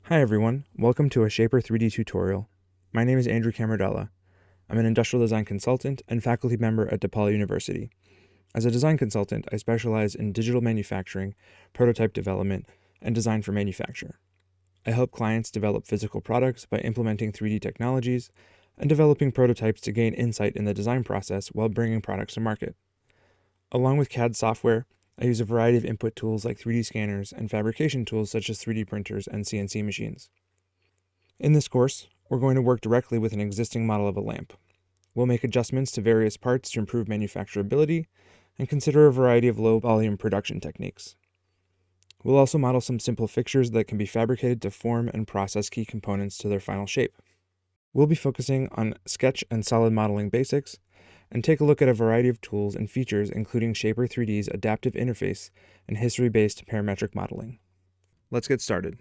Hi everyone, welcome to a Shapr3D tutorial. My name is Andrew Camardella. I'm an industrial design consultant and faculty member at DePaul University. As a design consultant, I specialize in digital manufacturing, prototype development, and design for manufacture. I help clients develop physical products by implementing 3D technologies and developing prototypes to gain insight in the design process while bringing products to market. Along with CAD software, I use a variety of input tools like 3D scanners and fabrication tools such as 3D printers and CNC machines. In this course, we're going to work directly with an existing model of a lamp. We'll make adjustments to various parts to improve manufacturability and consider a variety of low-volume production techniques. We'll also model some simple fixtures that can be fabricated to form and process key components to their final shape. We'll be focusing on sketch and solid modeling basics, and take a look at a variety of tools and features including Shapr3D's adaptive interface and history-based parametric modeling. Let's get started.